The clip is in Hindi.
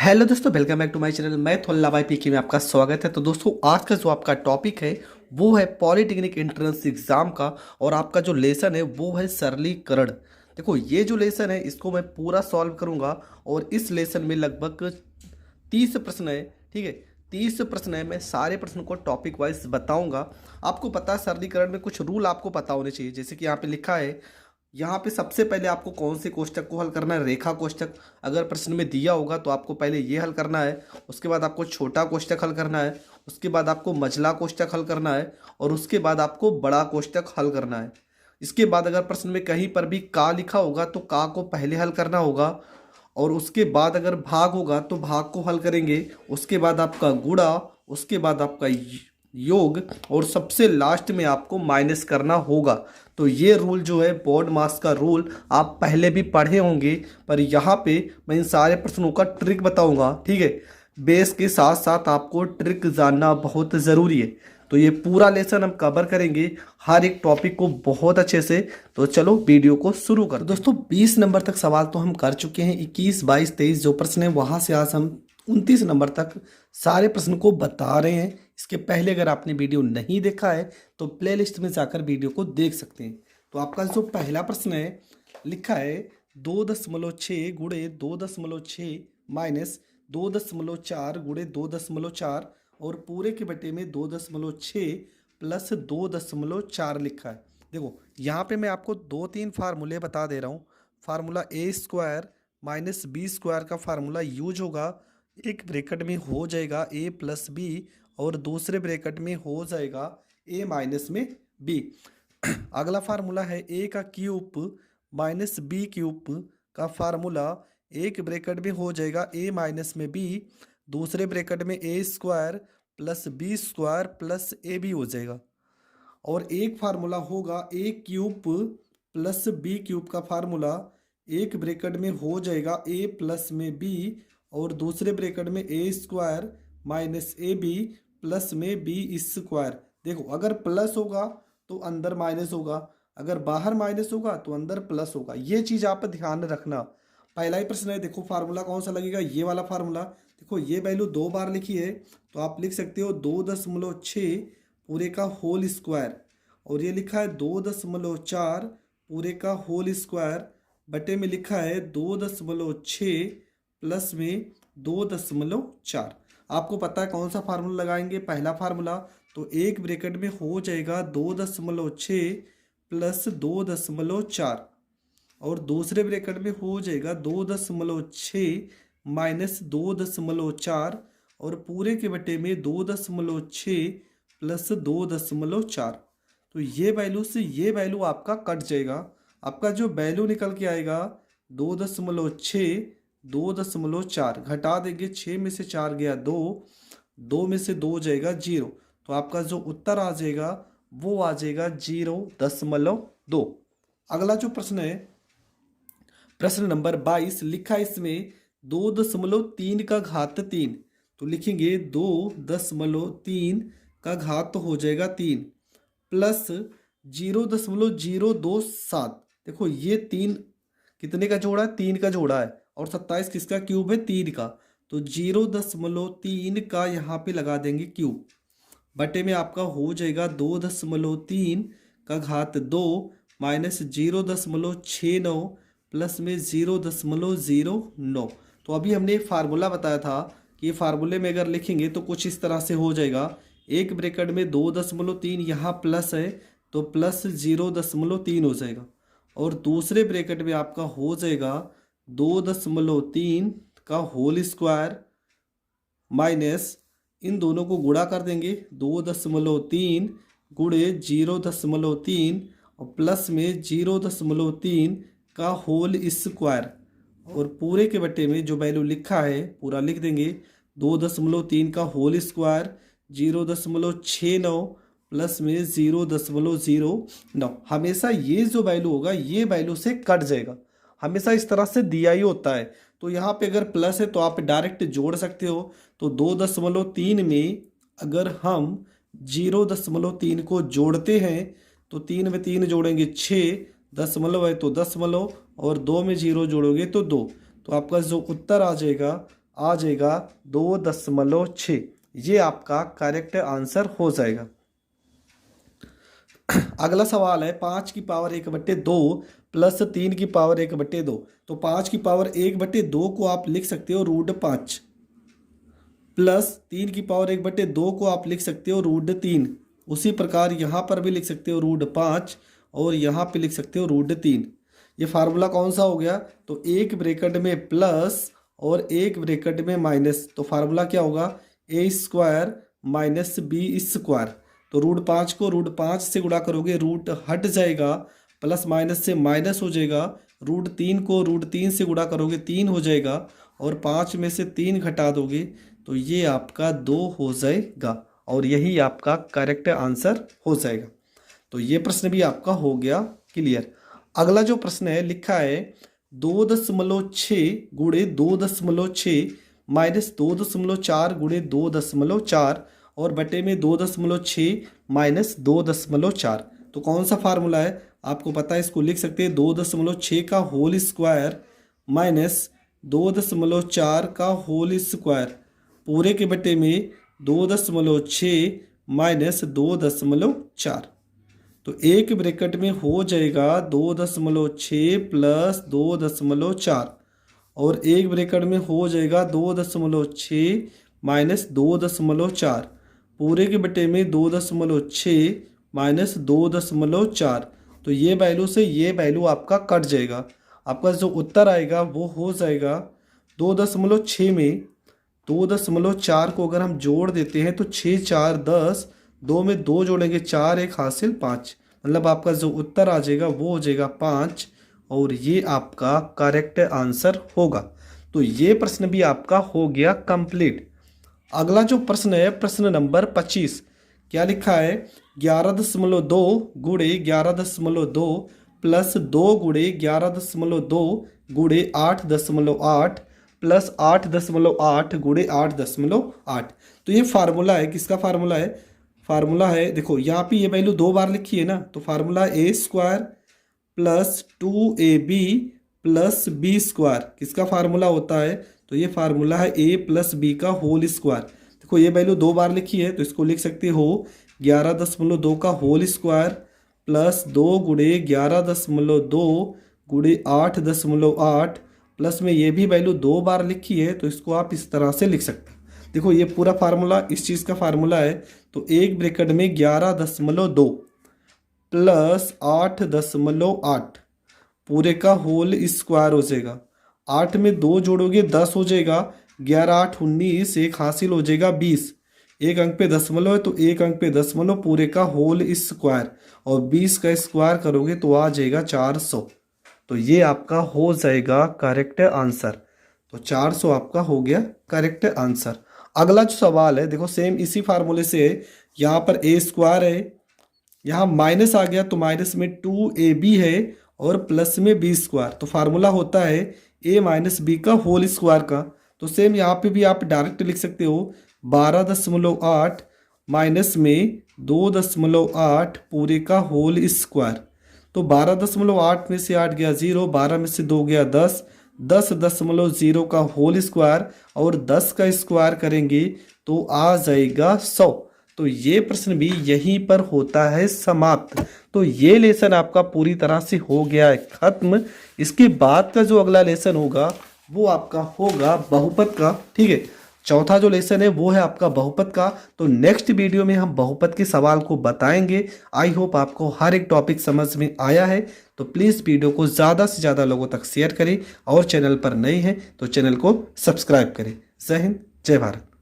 हेलो दोस्तों, welcome back to my channel. मैं थोल्ला भाई पीके में आपका स्वागत है। तो दोस्तों, आज का जो आपका टॉपिक है वो है पॉलिटेक्निक एंट्रेंस एग्जाम का। और आपका जो लेसन है वो है सरलीकरण। देखो, ये जो लेसन है इसको मैं पूरा सॉल्व करूंगा। और इस लेसन में लगभग 30 प्रश्न है। ठीक है, 30 प्रश्न है। मैं सारे प्रश्न को टॉपिक वाइज बताऊंगा। आपको पता है सरलीकरण में कुछ रूल आपको पता होने चाहिए। जैसे कि यहाँ पे लिखा है, यहाँ पे सबसे पहले आपको कौन से कोष्ठक को हल करना है, रेखा कोष्ठक। अगर प्रश्न में दिया होगा तो आपको पहले ये हल करना है। उसके बाद आपको छोटा कोष्ठक हल करना है। उसके बाद आपको मझला कोष्ठक हल करना है। और उसके बाद आपको बड़ा कोष्ठक हल करना है। इसके बाद अगर प्रश्न में कहीं पर भी का लिखा होगा तो का को पहले हल करना होगा। और उसके बाद अगर भाग होगा तो भाग को हल करेंगे। उसके बाद आपका गुणा, उसके बाद आपका योग, और सबसे लास्ट में आपको माइनस करना होगा। तो ये रूल जो है बोर्ड मास का रूल आप पहले भी पढ़े होंगे, पर यहाँ पे मैं इन सारे प्रश्नों का ट्रिक बताऊंगा। ठीक है, बेस के साथ साथ आपको ट्रिक जानना बहुत ज़रूरी है। तो ये पूरा लेसन हम कवर करेंगे, हर एक टॉपिक को बहुत अच्छे से। तो चलो वीडियो को शुरू कर। दोस्तों, 20 नंबर तक सवाल तो हम कर चुके हैं। 21, 22, 23 जो प्रश्न है वहाँ से आज हम 29 नंबर तक सारे प्रश्न को बता रहे हैं। इसके पहले अगर आपने वीडियो नहीं देखा है तो प्लेलिस्ट में जाकर वीडियो को देख सकते हैं। तो आपका जो पहला प्रश्न है, लिखा है 2.6 गुणे 2.6 माइनस 2.4 गुणे 2.4 और पूरे के बटे में 2.6 प्लस 2.4 लिखा है। देखो, यहाँ पे मैं आपको 2-3 फार्मूले बता दे रहा हूँ। फार्मूला ए स्क्वायर माइनस बी स्क्वायर का फार्मूला यूज होगा। एक ब्रैकेट में हो जाएगा ए प्लस बी, और दूसरे ब्रैकेट में हो जाएगा ए माइनस में बी। अगला फार्मूला है ए का क्यूब माइनस बी क्यूब का फार्मूला। एक ब्रैकेट में हो जाएगा ए माइनस में बी, दूसरे ब्रैकेट में A square plus B square plus A B हो जाएगा। और एक फार्मूला होगा A cube plus B cube का फार्मूला। एक ब्रैकेट में हो जाएगा ए प्लस में बी, और दूसरे ब्रैकेट में A square minus A B plus में बी स्क्वायर। देखो, अगर प्लस होगा तो अंदर माइनस होगा, अगर बाहर माइनस होगा तो अंदर प्लस होगा। ये चीज़ आप ध्यान रखना। पहला ही प्रश्न है, देखो फार्मूला कौन सा लगेगा, ये वाला फार्मूला। देखो, ये वैल्यू 2 बार लिखी है तो आप लिख सकते हो 2.6 पूरे का होल स्क्वायर। और ये लिखा है 2.4 पूरे का होल स्क्वायर बटे में लिखा है 2.6 प्लस में 2.4। आपको पता है कौन सा फार्मूला लगाएंगे, पहला फार्मूला। तो एक ब्रैकेट में हो जाएगा 2.6 प्लस 2.4, और दूसरे ब्रैकेट में हो जाएगा 2.6 माइनस 2.4, और पूरे के बटे में 2.6 प्लस 2.4। तो ये वैल्यू से ये वैल्यू आपका कट जाएगा। आपका जो वैल्यू निकल के आएगा 2.6, 2.4 घटा देंगे, 6 में से 4 गया 2, 2 में से 2 जाएगा 0। तो आपका जो उत्तर आ जाएगा वो आ जाएगा 0.2। अगला जो प्रश्न है, प्रश्न नंबर 22, लिखा है इसमें 2.3 का घात 3। तो लिखेंगे 2.3 का घात तो हो जाएगा 3 प्लस 0.027। देखो, ये 3 कितने का जोड़ा है, 3 का जोड़ा है, और 27 किसका क्यूब है, 3 का। तो 0.3 का यहाँ पे लगा देंगे क्यूब, बटे में आपका हो जाएगा 2.3 का घात 2 माइनस 0.69 प्लस में 0.09। तो अभी हमने एक फार्मूला बताया था कि ये फार्मूले में अगर लिखेंगे तो कुछ इस तरह से हो जाएगा। एक ब्रैकेट में 2.3 यहाँ प्लस है तो प्लस 0.3 हो जाएगा, और दूसरे ब्रैकेट में आपका हो जाएगा 2.3 का होल स्क्वायर माइनस, इन दोनों को गुणा कर देंगे, 2.3 गुणे 0.3 और प्लस में 0.3 का होल स्क्वायर, और पूरे के बटे में जो वैल्यू लिखा है पूरा लिख देंगे। 2.3 का होल स्क्वायर 0.69 प्लस में 0.09। हमेशा ये जो वैल्यू होगा ये वैल्यू से कट जाएगा, हमेशा इस तरह से दिया ही होता है। तो यहाँ पे अगर प्लस है तो आप डायरेक्ट जोड़ सकते हो। तो 2.3 में अगर हम 0.3 को जोड़ते हैं तो 3 में 3 जोड़ेंगे 6, दशमलव है तो दशमलव, और 2 में 0 जोड़ोगे तो 2। तो आपका जो उत्तर आ जाएगा आ जाएगा 2.6। ये आपका करेक्ट आंसर हो जाएगा। अगला सवाल है 5⁴ प्लस 3⁴2। तो 5⁴1/2 को आप लिख सकते हो √5 प्लस 3⁴1/2 को आप लिख सकते हो √3। उसी प्रकार यहाँ पर भी लिख सकते हो √5 और यहाँ पे लिख सकते हो √3। ये फार्मूला कौन सा हो गया? तो एक ब्रैकेट में प्लस और एक ब्रैकेट में माइनस। तो फार्मूला क्या होगा? a² minus b²। तो √5 को √5 से गुणा करोगे, रूट हट जाएगा, प्लस माइनस से माइनस हो जाएगा। √3 को √3 से गुणा करोगे 3 हो जाएगा, और 5 में से 3 घटा दोगे तो ये आपका 2 हो जाएगा, और यही आपका करेक्ट आंसर हो जाएगा। तो ये प्रश्न भी आपका हो गया क्लियर। अगला जो प्रश्न है लिखा है 2.6 गुणे 2.6 माइनस 2.4 गुणे 2.4 और बटे में 2.6 माइनस 2.4। तो कौन सा फार्मूला है आपको पता है? इसको लिख सकते हैं 2.6 का होल स्क्वायर माइनस 2.4 का होल स्क्वायर पूरे के बटे में 2.6 माइनस 2.4। तो एक ब्रैकेट में हो जाएगा 2.6 प्लस 2.4 और एक ब्रैकेट में हो जाएगा 2.6 माइनस 2.4 पूरे के बटे में 2.6 माइनस 2.4। तो ये वैल्यू से ये वैल्यू आपका कट जाएगा। आपका जो उत्तर आएगा वो हो जाएगा 2.6 में 2.4 को अगर हम जोड़ देते हैं तो 6 4 10, 2 में 2 जोड़ेंगे 4, 1 हासिल 5, मतलब आपका जो उत्तर आ जाएगा वो हो जाएगा 5, और ये आपका करेक्ट आंसर होगा। तो ये प्रश्न भी आपका हो गया कंप्लीट। अगला जो प्रश्न है प्रश्न नंबर 25, क्या लिखा है? 11.2 गुणे 11.2 प्लस 2 गुणे 11.2 गुणे 8.8 प्लस 8.8 गुणे 8.8। तो ये फार्मूला है, किसका फार्मूला है? फार्मूला है, देखो यहाँ पे ये वैल्यू 2 बार लिखी है ना, तो formula a² plus 2ab plus b²। किसका फार्मूला होता है? तो ये फार्मूला है a प्लस b का होल स्क्वायर। देखो ये वैल्यू 2 बार लिखी है तो इसको लिख सकते हो 11.2 का होल स्क्वायर प्लस 2 गुणे 11.2 गुणे 8.8 प्लस में ये भी वैल्यू 2 बार लिखी है तो इसको आप इस तरह से लिख सकते हैं। देखो ये पूरा फार्मूला इस चीज़ का फार्मूला है। तो एक ब्रैकेट में 11.2 प्लस 8.8 पूरे का होल स्क्वायर हो जाएगा। 8 में 2 जोड़ोगे 10 हो जाएगा, 11 8 19, एक हासिल हो जाएगा 20। एक अंक पे दशमलव है तो एक अंक पे दशमलव पूरे का होल स्क्वायर, और 20 का स्क्वायर करोगे तो आ जाएगा 400। तो ये आपका हो जाएगा करेक्ट आंसर। तो 400 आपका हो गया करेक्ट आंसर। अगला जो सवाल है देखो सेम इसी फार्मूले से है। यहाँ पर a² है, यहाँ माइनस आ गया तो माइनस में 2ab है और प्लस में b²। तो फार्मूला होता है a माइनस b का होल स्क्वायर का। तो सेम यहाँ पे भी आप डायरेक्ट लिख सकते हो 12.8 माइनस में 2.8 पूरे का होल स्क्वायर। तो 12.8 में से 8 गया 0, 12 में से 2 गया 10, 10.0 का होल स्क्वायर और 10 का स्क्वायर करेंगे तो आ जाएगा 100। तो ये प्रश्न भी यहीं पर होता है समाप्त। तो ये लेसन आपका पूरी तरह से हो गया है खत्म। इसके बाद का जो अगला लेसन होगा वो आपका होगा बहुपद का। ठीक है, चौथा जो लेसन है वो है आपका बहुपद का। तो नेक्स्ट वीडियो में हम बहुपद के सवाल को बताएंगे। आई होप आपको हर एक टॉपिक समझ में आया है। तो प्लीज़ वीडियो को ज़्यादा से ज़्यादा लोगों तक शेयर करें और चैनल पर नए हैं तो चैनल को सब्सक्राइब करें। जय हिंद, जय भारत।